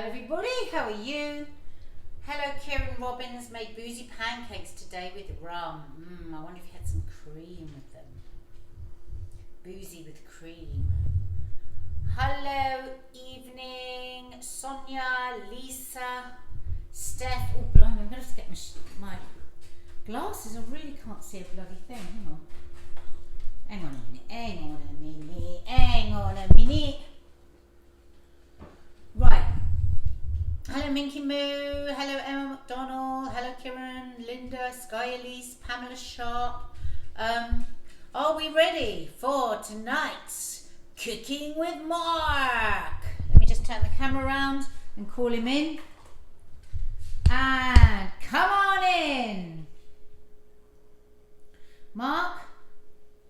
Everybody, how are you? Hello, Kieran Robbins made boozy pancakes today with rum. I wonder if you had some cream with them. Boozy with cream. Hello, evening, Sonia, Lisa, Steph. Oh, blimey, I'm going to have to get my glasses. I really can't see a bloody thing. Hang on a minute. Right. Hello Minky Moo, hello Emma McDonald, hello Kieran, Linda, Sky Elise, Pamela Sharp. Are we ready for tonight's Cooking with Mark? Let me just turn the camera around and call him in. And come on in. Mark?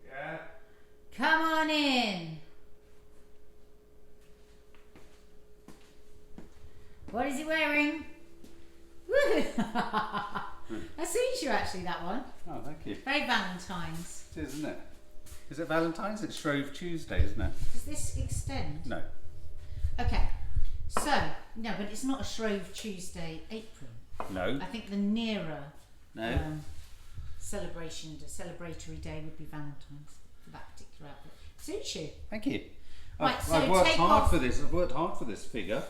Yeah? Come on in. What is he wearing? Woo! That suits you actually, that one. Oh, thank you. Very Valentine's. It is, isn't it? Is it Valentine's? It's Shrove Tuesday, isn't it? Does this extend? No. Okay. So, no, but it's not a Shrove Tuesday apron. No. I think the nearer celebratory day would be Valentine's for that particular outfit. Suits you. Thank you. Right, so I've worked take hard off- for this. I've worked hard for this figure.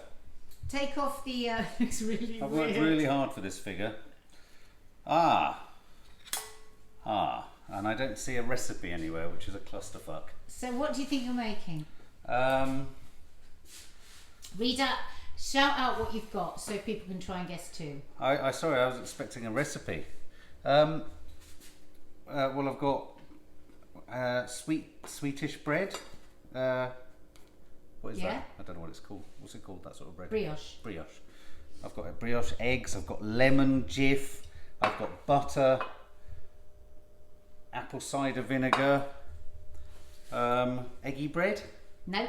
Take off the. It's really I've weird. worked really hard for this figure. And I don't see a recipe anywhere, which is a clusterfuck. So, what do you think you're making? Read out, shout out what you've got so people can try and guess too. Sorry, I was expecting a recipe. Well, I've got sweetish bread. What is that? I don't know what it's called. What's it called? That sort of bread? Brioche. Brioche. I've got brioche eggs. I've got lemon jif. I've got butter. Apple cider vinegar. Eggy bread. No.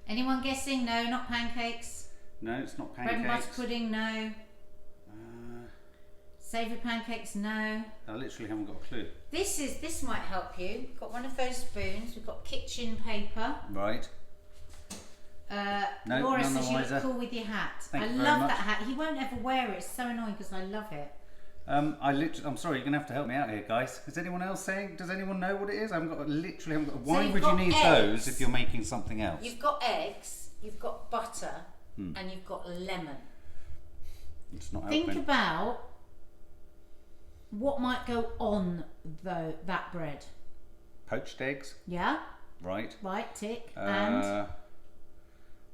Anyone guessing? No, not pancakes. No, it's not pancakes. Bread and butter pudding? No. Savoury pancakes? No. I literally haven't got a clue. This might help you. We've got one of those spoons. We've got kitchen paper. Right. No, Laura none says the you wiser. look cool with your hat. Thank I you very love much. that hat. He won't ever wear it. It's so annoying because I love it. I'm sorry, you're gonna have to help me out here, guys. Is anyone else saying? Does anyone know what it is? I haven't got. Why you've would you got need eggs. those if you're making something else? You've got eggs. You've got butter, and you've got lemon. It's not Think helping. about what might go on that bread. Poached eggs, Yeah. right? Right. Tick. And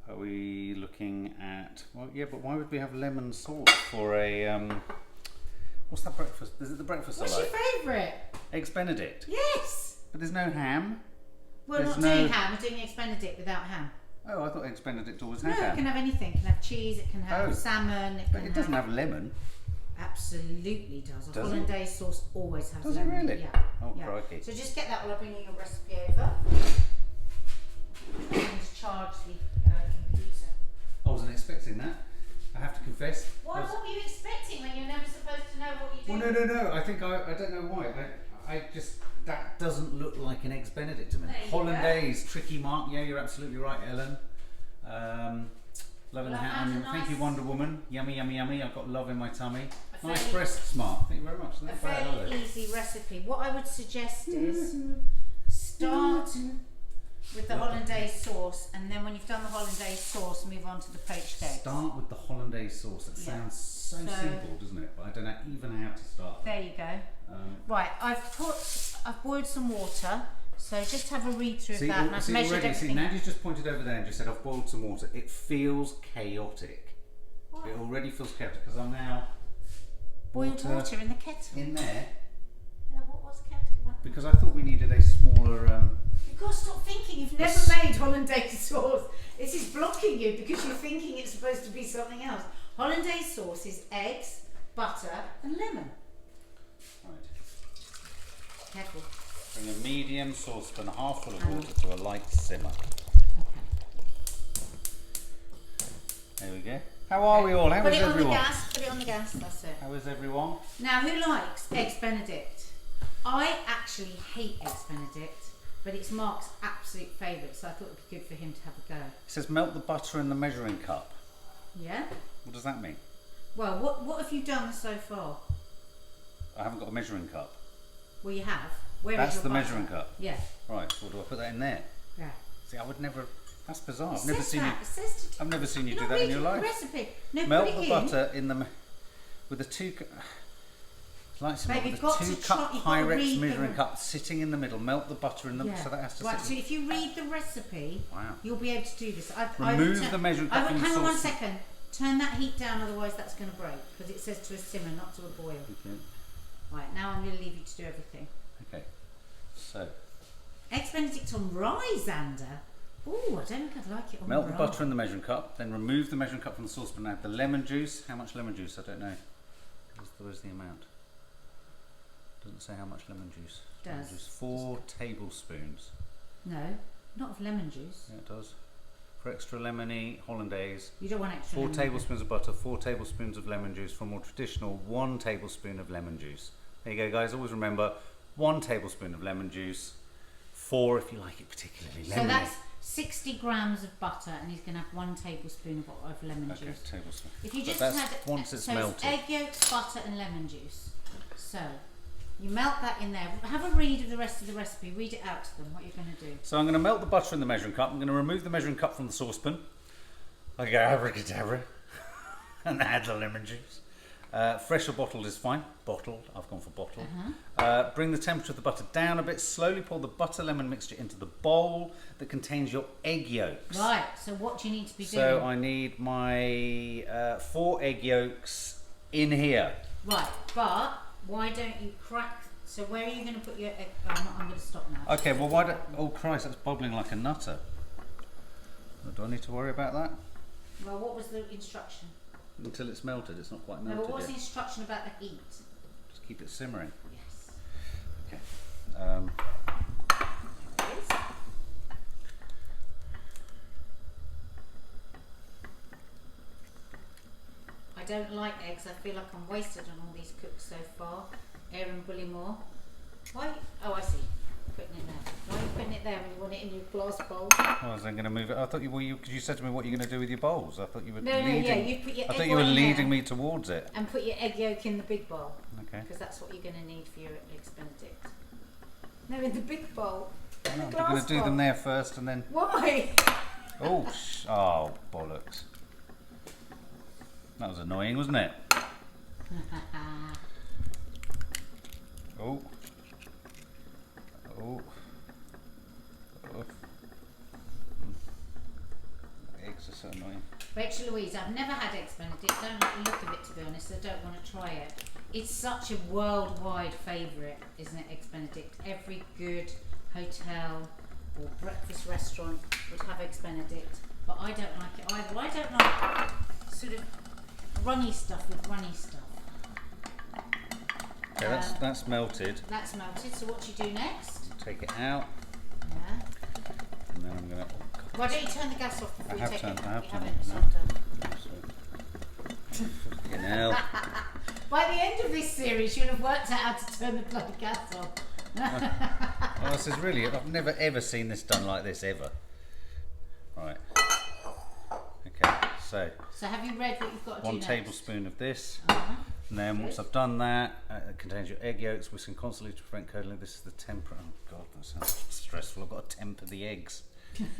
Are we looking at? Well, yeah, but why would we have lemon sauce for a? What's that breakfast? Is it the breakfast I what's your like? favourite? Eggs Benedict. Yes. But there's no ham. We're There's not doing ham. We're doing eggs Benedict without ham. Oh, I thought Eggs Benedict always No, had it ham. can have anything. It can have cheese. It can have Oh. salmon. It But can it doesn't have lemon. Absolutely does. A Does it? Hollandaise sauce always has Does it lemon. really? Yeah. Oh, yeah. crikey. So just get that while I bring you your recipe over. And just charge the computer. I wasn't expecting that. I have to confess. What were you expecting when you're never supposed to know what you do? Well, no. I think I don't know why. I just that doesn't look like an Eggs Benedict to me. There you Hollandaise, tricky Mark. Yeah, you're absolutely right, Ellen. Love in the Well, hat. that's a Thank you, nice- Wonder Woman. Yummy, yummy, yummy. I've got love in my tummy. A Nice fairly- breasts, Mark. Thank you very much. A Not bad, are fairly they? easy recipe. What I would suggest is start with the Hollandaise sauce, and then when you've done the Hollandaise sauce, move on to the poached eggs. Start with the Hollandaise sauce. It Yeah. sounds so So- simple, doesn't it? But I don't know even how to start. There you go. Right, I've boiled some water, so just have a read through of that, and I've measured already, everything. Nadia's just pointed over there and just said, I've boiled some water. It feels chaotic. What? It already feels chaotic because I'm now Boiled water in the kettle. in there Yeah, what was kettle? because I thought we needed a smaller. You've got to stop thinking. You've never made Hollandaise sauce. This is blocking you because you're thinking it's supposed to be something else. Hollandaise sauce is eggs, butter, and lemon. Right. Careful. Bring a medium saucepan half full of water to a light simmer. Okay. There we go. How are we all? How Put is it on everyone? the gas. Put it on the gas. That's it. How is everyone? Now, who likes Eggs Benedict? I actually hate Eggs Benedict but it's Mark's absolute favourite, so I thought it would be good for him to have a go. It says melt the butter in the measuring cup. Yeah? What does that mean? Well, what have you done so far? I haven't got a measuring cup. Well, you have. Where That's is your the butter? measuring cup. Yeah. Right, so do I put that in there? Yeah. See, I would never. That's bizarre. It I've never says seen you. that. It says to I've never seen you You're do not that in your reading life. the recipe. No, Melt put it the in. butter in the with the two. Like some Babe, with you've the got 2 to cup try- you've got to Pyrex read the measuring re- cup sitting in the middle. Melt the butter in the Yeah. so that has to Right, sit. so if you read the recipe, Wow. you'll be able to do this. Remove the measuring cup from the hang on one sauce. second. Turn that heat down, otherwise that's going to break, because it says to a simmer, not to a boil. Okay. Right, now I'm going to leave you to do everything. Okay. So Eggs Benedict on rye, Xander. Oh, I don't think I'd like it on melt rye. the butter in the measuring cup. Then remove the measuring cup from the saucepan. Add the lemon juice. How much lemon juice? I don't know. Where's the amount? Doesn't say how much lemon juice. Lemon Does. juice. 4 tablespoons. No, not of lemon juice. Yeah, it does. For extra lemony Hollandaise, You don't want extra 4 lemon. tablespoons of butter, 4 tablespoons of lemon juice. For more traditional, 1 tablespoon of lemon juice. There you go, guys. Always remember 1 tablespoon of lemon juice. 4 if you like it particularly lemony. So that's 60 grams of butter, and he's going to have 1 tablespoon of lemon Okay, juice. tablespoon. If you But just that's had once it's so melted. egg yolks, butter, and lemon juice. So you melt that in there. Have a read of the rest of the recipe. Read it out to them. What you're going to do. So I'm going to melt the butter in the measuring cup. I'm going to remove the measuring cup from the saucepan. I go abracadabra and add the lemon juice. Fresh or bottled is fine. Bottled. I've gone for bottled. Bring the temperature of the butter down a bit. Slowly pour the butter lemon mixture into the bowl that contains your egg yolks. Right. So what do you need to be So doing? I need my 4 egg yolks in here. Right. But why don't you crack? So where are you going to put your egg? I'm going to stop now. Okay, well why don't... Oh Christ, that's bubbling like a nutter. Do I need to worry about that? Well, what was the instruction? Until it's melted, it's not quite No, melted but what's the yet. instruction about the heat? Just keep it simmering. Yes. Okay. Yes. I don't like eggs. I feel like I'm wasted on all these cooks so far. Aaron Bullymore. Why? Oh, I see. Putting it there. Why are you putting it there when you want it in your glass bowl? I was then going to move it. I thought you were because you said to me what you're going to do with your bowls. I thought you were No, leading. yeah, you put your I egg thought you were white in leading there me towards it. and put your egg yolk in the big bowl, Okay. because that's what you're going to need for your eggs Benedict. No, in the big bowl. I know, The I'm going glass to do bowl. them there first and then. Why? Oh, oh bollocks! That was annoying, wasn't it? Oh. Oh. Oh. Eggs are so annoying. Rachel Louise, I've never had eggs Benedict. Don't like the look of it, to be honest. I don't want to try it. It's such a worldwide favourite, isn't it, eggs Benedict? Every good hotel or breakfast restaurant would have eggs Benedict, but I don't like it either. I don't like sort of runny stuff with runny stuff. Okay, that's melted. That's melted. So what do you do next? Take it out, Yeah. and then I'm going to. Why don't you turn the gas off before I you have take turned- it? I have You turned haven't. it, It's no. not done. Fucking hell. By the end of this series, you'll have worked out how to turn the bloody gas off. Oh, this is really. I've never ever seen this done like this ever. Right. Okay. So So have you read what you've got to do 1 next? tablespoon of this, Uh-huh. and then once I've done that, it contains your egg yolks, whisking constantly to prevent curdling. This is the temper. Oh God, that sounds stressful. I've got to temper the eggs.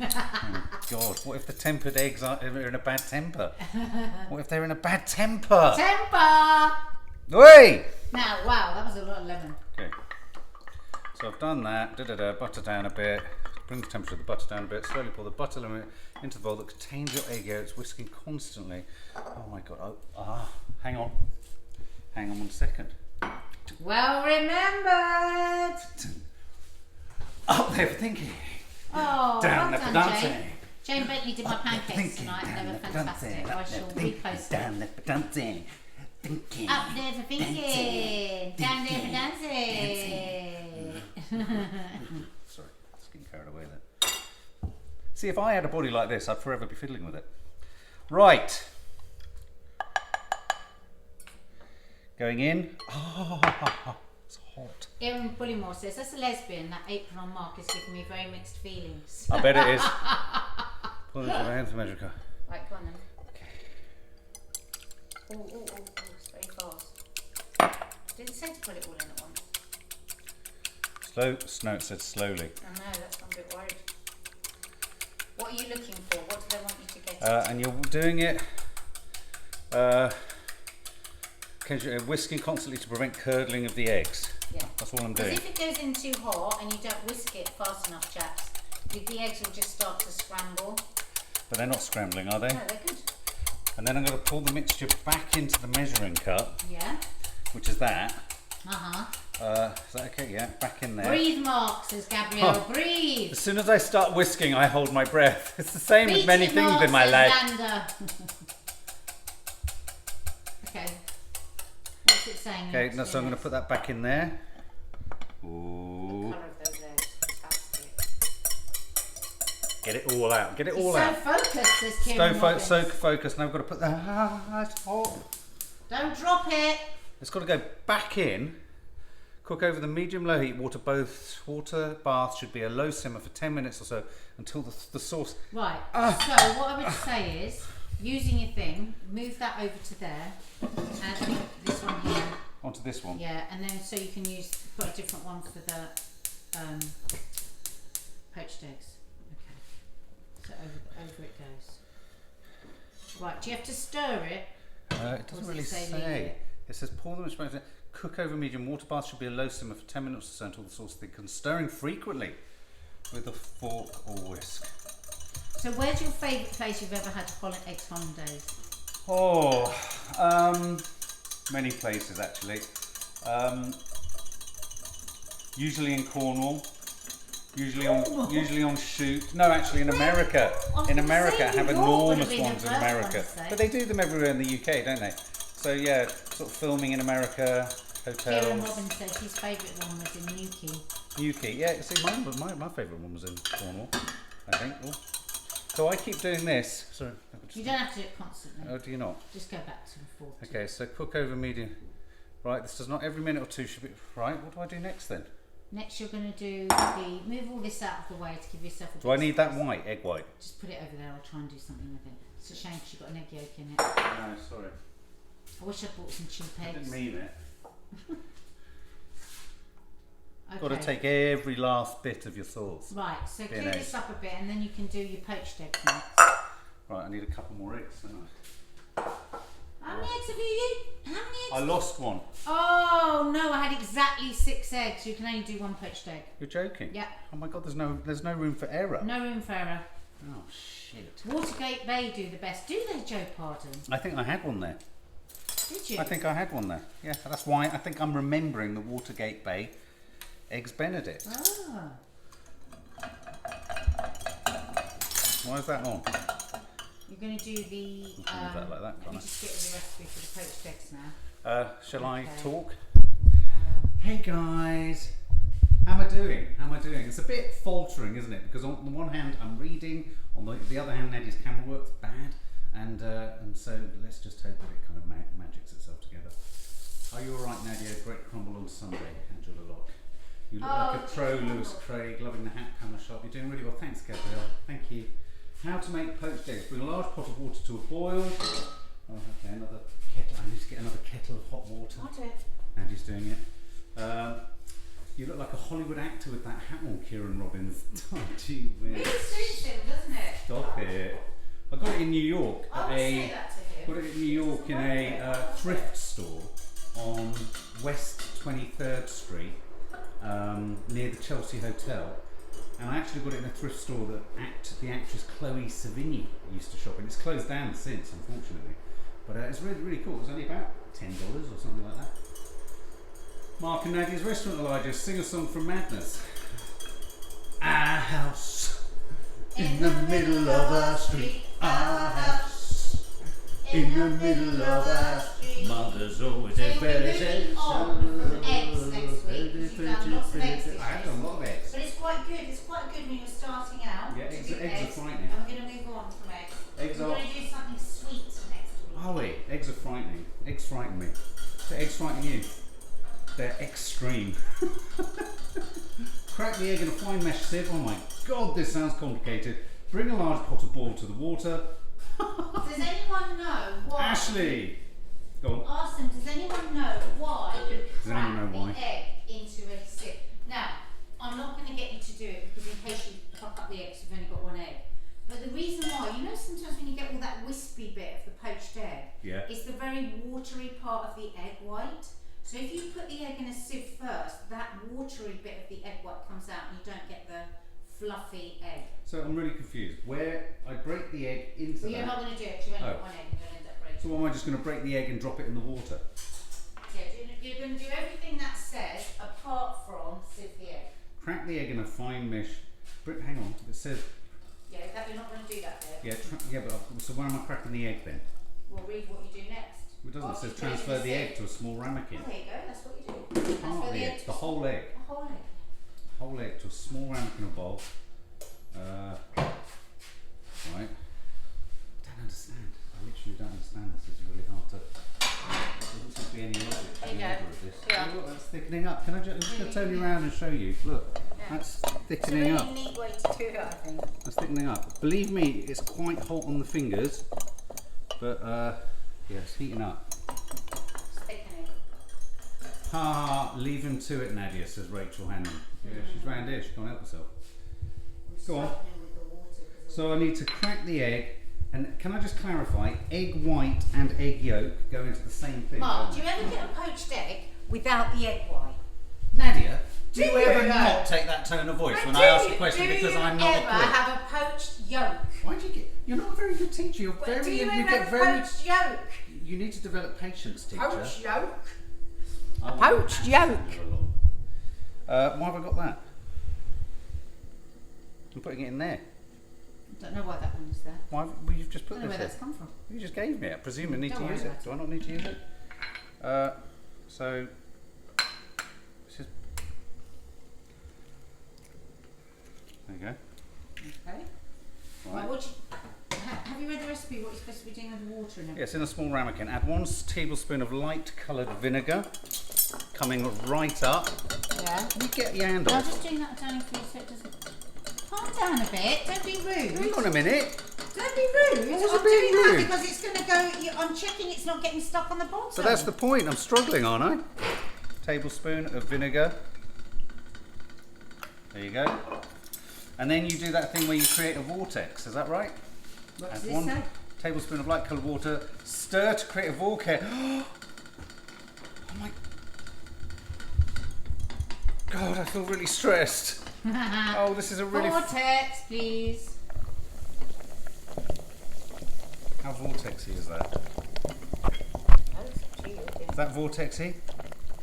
Oh God, what if the tempered eggs are in a bad temper? What if they're in a bad temper? Temper! Oi! Now, wow, that was a lot of lemon. Okay. So I've done that. Butter down a bit. Bring the temperature of the butter down a bit. Slowly pour the butter lemon into the bowl that contains your egg yolks, whisking constantly. Oh my God! Hang on. Hang on 1 second. Well remembered! Up there for thinking. Oh, Down well there for done, dancing. Jane. Jane Bentley did my pancakes tonight. They were fantastic. I shall repost them. Down there for dancing. Thinking. Up there for thinking. Down there for dancing. Sorry, just getting carried away there. See, if I had a body like this, I'd forever be fiddling with it. Right. Going in. Oh, it's hot. Erin Bullymore says, that's a lesbian. That apron on Mark is giving me very mixed feelings. I bet it is. Pull this around to measure cup. Right, go on then. Okay. Oh, it's very fast. Didn't say to put it all in at once. No, it said slowly. I know, that's I'm a bit worried. What are you looking for? What do they want you to get? And you're doing it whisking constantly to prevent curdling of the eggs. Yeah. That's all I'm Because doing. if it goes in too hot and you don't whisk it fast enough, chaps, the eggs will just start to scramble. But they're not scrambling, are they? No, they're good. And then I'm going to pull the mixture back into the measuring cup, Yeah. which is that. Uh-huh. Is that okay? Yeah, back in there. Breathe, Mark, says Gabrielle. Breathe. As soon as I start whisking, I hold my breath. It's the same Beat with many it, things Mark, in my says life. Xander. Okay. What's it saying? Okay, now so I'm going to put that back in there. The Ooh. colour of those eggs. Fantastic. Get it all out. Get it all so out. focused, says Kieran Robbins. So focused. Now I've got to put that. It's hot. Don't drop it. It's got to go back in. Cook over the medium-low heat. Water bath should be a low simmer for 10 minutes or so until the sauce. Right. So what I would say is, using your thing, move that over to there, and this one here. Onto this one. Yeah, and then so you can put a different one for the poached eggs. Okay. So over it goes. Right. Do you have to stir it? It doesn't really say. leave it? It says pour them in. Cook over medium. Water bath should be a low simmer for 10 minutes or so until the sauce thickens. Stirring frequently with a fork or whisk. So where's your favourite place you've ever had eggs Hollandaise? Oh, many places actually. Usually in Cornwall. Usually on shoot. No, actually in America. In America, I have enormous ones in America. But they do them everywhere in the UK, don't they? So yeah, sort of filming in America, hotels. Kieran Robbins says his favourite one was in Newquay. Newquay, yeah. See, my favourite one was in Cornwall, I think. Oh. So I keep doing this. Sorry. You don't have to do it constantly. Oh, do you not? Just go back to the 40. Okay, so cook over medium. Right, this does not every minute or two should be. Right, what do I do next then? Next, you're going to do move all this out of the way to give yourself a bit Do I need that space. white, egg white? Just put it over there. I'll try and do something with it. It's a shame because you've got an egg yolk in it. No, sorry. I wish I'd bought some cheap I eggs. didn't mean it. Okay. Got to take every last bit of your sauce. Right, so clean eggs. this up a bit and then you can do your poached eggs next. Right, I need a couple more eggs, don't I? How many eggs have you used? How many eggs? I lost one. Oh no, I had exactly 6 eggs. You can only do 1 poached egg. You're joking? Yeah. Oh my god, there's no room for error. No room for error. Oh shit. Watergate Bay do the best. Do they, Joe Pardon? I think I had one there. Did you? I think I had one there. Yeah, that's why I think I'm remembering the Watergate Bay Eggs Benedict. Ah. Why is that on? You're going to do the. Leave that like that, let me can't I? just get the recipe for the poached eggs now. Shall I Okay. talk? Hey guys, how am I doing? It's a bit faltering, isn't it? Because on the one hand I'm reading, on the other hand Nadia's camera work's bad, and so let's just hope that it kind of magics itself together. Are you all right, Nadia? Great crumble on Sunday, Angela Locke. You look like a pro, Lewis Craig, loving the hat panel shop. You're doing really well. Thanks, Gabrielle. Thank you. How to make poached eggs. Bring a large pot of water to a boil. Oh, okay, another kettle. I need to get another kettle of hot water. Got it. Andy's doing it. You look like a Hollywood actor with that hat on, Kieran Robbins. Oh, gee whiz. Really suits him, doesn't it? Stop it. I got it in New York. I would say that to him. Got it in New York in a thrift store on West 23rd Street, near the Chelsea Hotel. And I actually got it in a thrift store that the actress Chloe Sevigny used to shop in. It's closed down since, unfortunately. But it's really, really cool. It was only about $10 or something like that. Mark and Nadia's Restaurant, Elijah. Sing a song from Madness. Our house in the middle of our street. Our house in the middle of our street. Mother's always a better Moving on from eggs next week. You've done lots of eggs this I have week. done a lot of eggs. But it's quite good. It's quite good when you're starting out. Yeah, to eggs do are frightening. And we're going to move on from eggs. Eggs we're are- going to do something sweet next week. Are we? Eggs are frightening. Eggs frighten me. Do eggs frighten you? They're extreme. Crack the egg in a fine mesh sieve. Oh my god, this sounds complicated. Bring a large pot of boil to the water. Does anyone know why? Ashley! Go on. Ask them, does anyone know why you Does anyone know why? crack the egg into a sieve? Now, I'm not going to get you to do it because in case you fuck up the eggs, you've only got one egg. But the reason why, you know sometimes when you get all that wispy bit of the poached egg, Yeah. it's the very watery part of the egg white. So if you put the egg in a sieve first, that watery bit of the egg white comes out and you don't get the fluffy egg. So I'm really confused. Where I break the egg into Well, you're not going to do it because you've only got one egg and you're going to end up breaking. So am I just going to break the egg and drop it in the water? Yeah, you're going to do everything that says apart from sieve the egg. Crack the egg in a fine mesh. Hang on, it says. Yeah, that you're not going to do that bit. Yeah, but so where am I cracking the egg then? We'll read what you do next. It doesn't. It After says you put it in transfer the sieve. egg to a small ramekin. Oh, there you go, that's what you do. Part of the egg, the whole egg. The whole egg. Whole egg to a small ramekin or bowl. Right. Don't understand. I literally don't understand this. It's really hard to. There doesn't seem to be any logic to There you the go. order of this. Yeah. Oh, look, that's thickening up. Can I just turn you around and show you? Look, Yeah. that's It's a thickening really up. neat way to do it, I think. That's thickening up. Believe me, it's quite hot on the fingers, but yeah, it's heating up. It's thickening. Ha! Leave him to it, Nadia, says Rachel Hannon. Yeah, she's round here. She can't help herself. Go on. So I need to crack the egg, and can I just clarify? Egg white and egg yolk go into the same thing. Mark, do you ever get a poached egg without the egg white? Nadia, do Do you you ever though? not take that tone of voice when Do I ask you- a question do because you I'm not a ever prick? have a poached yolk? Why do you get? You're not a very good teacher. You're very. Do you ever you have get a very. poached yolk? You need to develop patience, teacher. Poached yolk? I want poached yolk. Why have I got that? I'm putting it in there. I don't know why that one's there. Why? Well, you've just I put don't know this where in. that's come from. You just gave me it. I presume I need Don't to worry use it. about it. Do I not need to use it? So, this is, there you go. Okay. Right. Right, have you read the recipe, what you're supposed to be doing with the water and everything? Yes, in a small ramekin. Add 1 tablespoon of light-coloured vinegar, coming right up. Yeah. Can you get your hand I'm off? just doing that down for you so it doesn't... Calm down a bit, don't be rude. Hang on a minute. Don't be rude. What was I'm it being doing that rude? because it's going to go... I'm checking it's not getting stuck on the bottom. So that's the point. I'm struggling, aren't I? Tablespoon of vinegar. There you go. And then you do that thing where you create a vortex. Is that right? What Add does this 1 say? tablespoon of light coloured water. Stir to create a vortex. Oh my God, I feel really stressed. Oh, this is a really... Vortex, please. How vortexy is that? Oh, it's up to you, dear. Is that vortexy?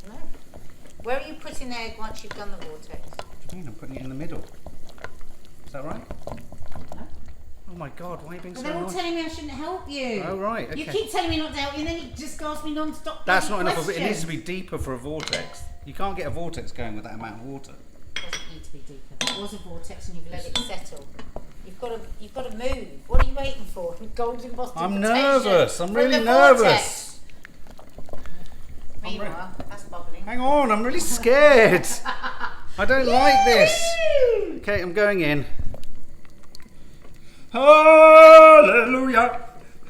No. Where are you putting the egg once you've done the vortex? What do you mean? I'm putting it in the middle. Is that right? No. Oh my God, why are you being Well, so they're all annoying? telling me I shouldn't help you. Oh, right, okay. You keep telling me not to help you and then you just ask me non-stop That's bloody not enough of it. It needs to questions. be deeper for a vortex. You can't get a vortex going with that amount of water. Doesn't need to be deeper. That was a vortex and you've let it settle. You've got to move. What are you waiting for? Golden Boston I'm protection nervous. I'm from really the nervous. vortex. Meanwhile, that's bubbling. Hang on, I'm really scared. I don't like this. Okay, I'm going in. Hallelujah.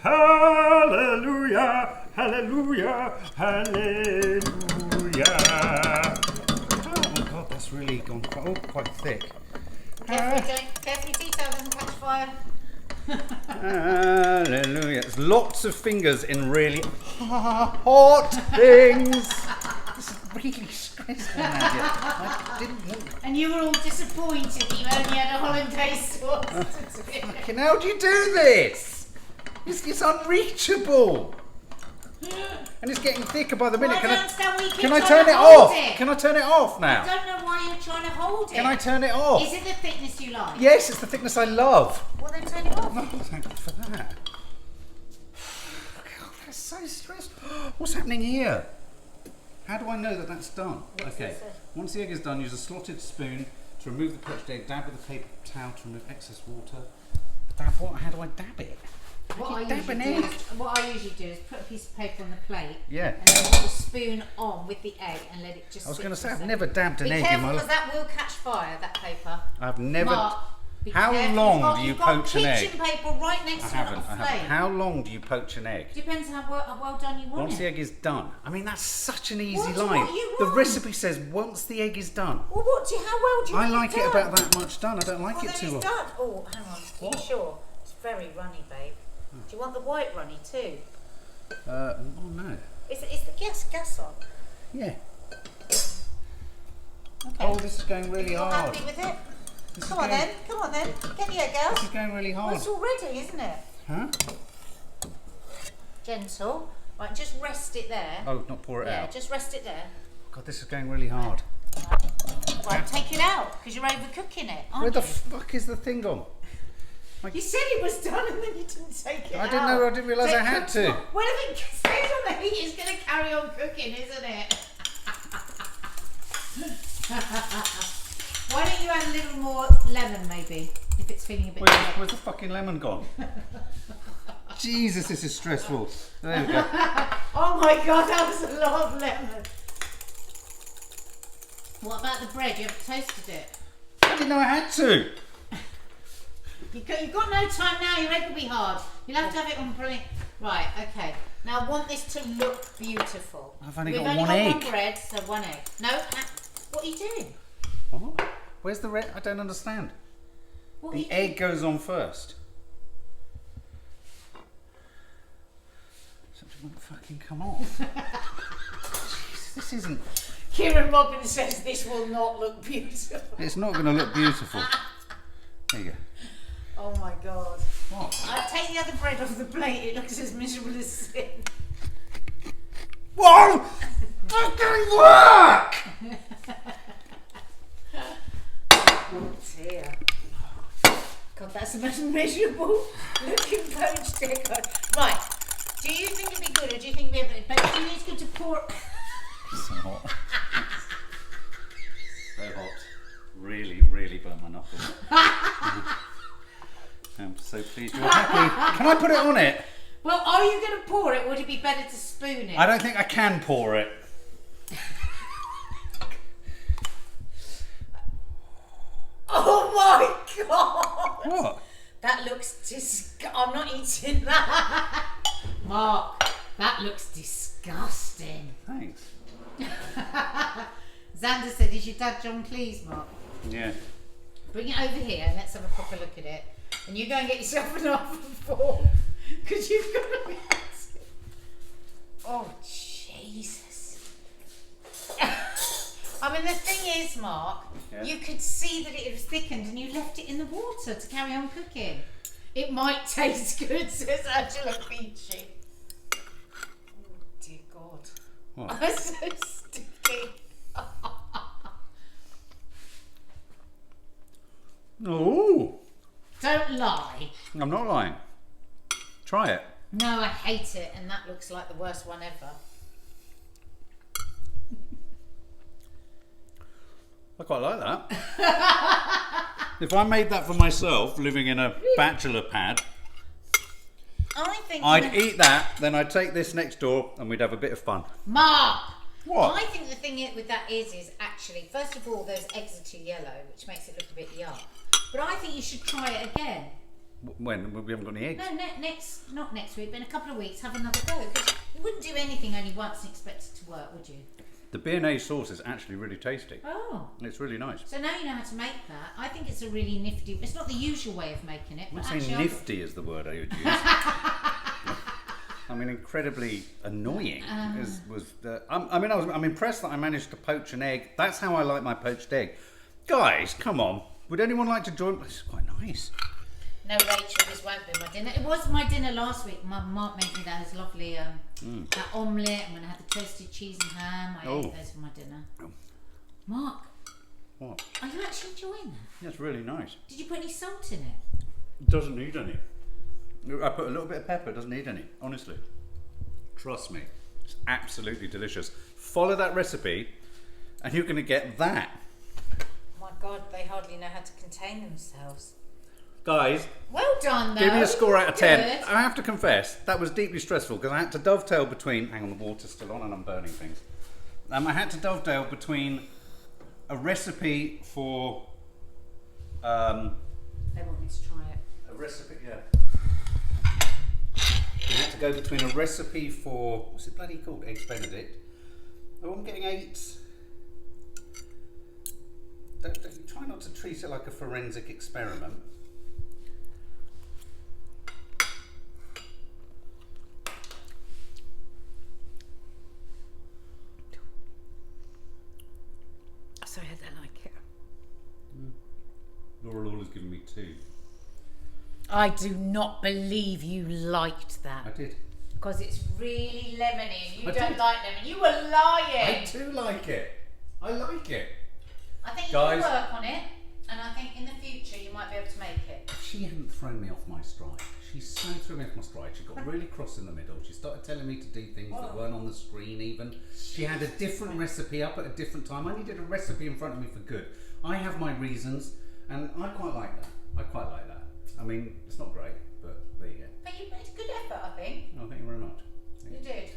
Hallelujah. Hallelujah. Hallelujah. Oh God, that's really gone quite thick. Carefully, detail doesn't catch fire. Hallelujah. There's lots of fingers in really hot things. This is really stressful, Nadia. I didn't want... And you were all disappointed that you only had a Hollandaise sauce to do. Fucking how do you do this? It's unreachable. And it's getting thicker by the minute. I don't understand why you keep Can I trying turn to it hold off? it. Can I turn it off I now? don't know why you're trying to hold it. Can I turn it off? Is it the thickness you like? Yes, it's the thickness I love. Well, then turn it off. Oh, thank God for that. God, that's so stressful. What's happening here? How do I know that that's done? Okay, once the egg is done, use a slotted spoon to remove the poached egg. Dab with a paper towel to remove excess water. Dab what? How do I dab it? What I usually do is put a piece of paper on the plate. Yeah. And then put the spoon on with the egg and let it just. I was going to sit say, for a I've never dabbed an egg in careful, my because life. that will catch fire. That paper. I've never. Mark, be How careful. long do you poach an egg? Kitchen paper right next to I a flame. haven't. How long do you poach an egg? Depends how well done you want Once it. the egg is done. I mean, that's such an easy What do line. you The want? recipe says once the egg is done. Well, how well do you I want like it it done? about that much done. I don't like Well, it then too it's long. done. Oh, hang on. Are you sure? It's very runny, babe. Do you want the white runny too? Oh no. Is the gas on? Yeah. Okay. Oh, this is going really You're hard. happy with it? This Come is on going, then. Come on then. Get the egg out. This is going really Well, hard. it's all ready, isn't it? Huh? Gentle. Right, just rest it there. Oh, not pour it Yeah, out. just rest it there. God, this is going really hard. Right, take it out because you're overcooking it, aren't Where the you? fuck is the thing gone? You said it was done and then you didn't take it out. I didn't know. I didn't realise I had to. Well, if it stays on the heat, it's going to carry on cooking, isn't it? Why don't you add a little more lemon, maybe, if it's feeling a bit dry. Where's the fucking lemon gone? Jesus, this is stressful. There we go. Oh my God, that was a lot of lemon. What about the bread? You haven't toasted it. I didn't know I had to. You've got no time now. Your egg will be hard. You'll have to have it on plate. Right, okay. Now I want this to look beautiful. I've only We've got only one got egg. one bread, so one egg. No, what are you doing? What? Where's the red? I don't understand. What The egg goes on first. Something won't fucking come off. Jesus, this isn't. Kieran Robbins says this will not look beautiful. It's not going to look beautiful. There you go. Oh my God. What? Take the other bread off the plate. It looks as miserable as sin. Whoa! That didn't work! Oh dear. God, that's the most miserable looking poached egg. Right. Do you think it'd be good, or do you think it'd be a bit? But do you think it's good to pour? So hot. So hot. Really, really burnt my knuckles. I'm so pleased you're happy. Can I put it on it? Well, are you going to pour it, or would it be better to spoon it? I don't think I can pour it. Oh my God! What? That looks I'm not eating that. Mark, that looks disgusting. Thanks. Xander said, "Is your dad John Cleese, Mark?" Yeah. Bring it over here and let's have a proper look at it. And you go and get yourself an knife and fork, because you've got to be. Oh Jesus! I mean, the thing is, Mark, you could see that it was thickened, and you left it in the water to carry on cooking. It might taste good, says Angela Peachy. Oh dear God! What? That's so sticky. Oh! Don't lie. I'm not lying. Try it. No, I hate it, and that looks like the worst one ever. I quite like that. If I made that for myself, living in a bachelor pad, I think I'd eat that, then I'd take this next door and we'd have a bit of fun. Mark! What? I think the thing with that is actually, first of all, those eggs are too yellow, which makes it look a bit yuck. But I think you should try it again. When? We haven't got any eggs. No, not next week, but in a couple of weeks, have another go. Because you wouldn't do anything only once and expect it to work, would you? The B&A sauce is actually really tasty. Oh. It's really nice. So now you know how to make that. I think it's a really nifty. It's not the usual way of making it, I but would actually say nifty is the word I would use. I mean, incredibly annoying. I'm impressed that I managed to poach an egg. That's how I like my poached egg. Guys, come on. Would anyone like to join? This is quite nice. No, Rachel, this won't be my dinner. It was my dinner last week. My Mark made me those lovely that omelette, and when I had the toasted cheese and ham, I ate those for my dinner. Oh. Mark, What? are you actually enjoying that? That's really nice. Did you put any salt in it? It doesn't need any. I put a little bit of pepper. It doesn't need any. Honestly. Trust me. It's absolutely delicious. Follow that recipe and you're going to get that. My God, they hardly know how to contain themselves. Guys, Well done, though. give me a score out of 10. Good. I have to confess, that was deeply stressful because I had to dovetail between... Hang on, the water's still on and I'm burning things. I had to dovetail between a recipe for... They want me to try it. A recipe, yeah. I had to go between a recipe for... What's it bloody called? Eggs Benedict. Oh, I'm getting 8s. Try not to treat it like a forensic experiment. Sorry, I don't like it. Laura Lawler's given me 2. I do not believe you liked that. I did. Because it's really lemony and you I don't did. like lemon. You were lying. I do like it. I like it. I think you Guys. can work on it, and I think in the future you might be able to make it. If she hadn't thrown me off my stride, she so threw me off my stride. She got really cross in the middle. She started telling me to do things that weren't on the screen even. She had a different recipe up at a different time. I needed a recipe in front of me for good. I have my reasons, and I quite like that. I quite like that. I mean, it's not great, but there you go. But you made a good effort, I think. Oh, thank you very much. You did.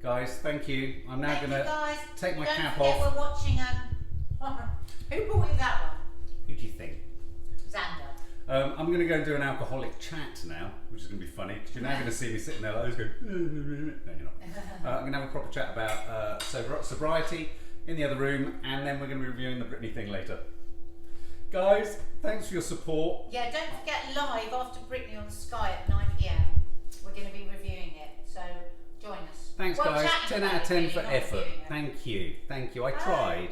Guys, thank you. I'm now going to take my cap Don't forget off. we're watching who brought you that one? Who do you think? Xander. I'm going to go and do an alcoholic chat now, which is going to be funny, because you're now going to see me sitting there like this going, no, you're not. I'm going to have a proper chat about sobriety in the other room, and then we're going to be reviewing the Britney thing later. Guys, thanks for your support. Yeah, don't forget live after Britney on Sky at 9 PM. We're going to be reviewing it, so join us. Thanks, Well, guys. chatting 10 about out of it, 10 but for you're not effort. reviewing it. Thank you. Thank you. I tried.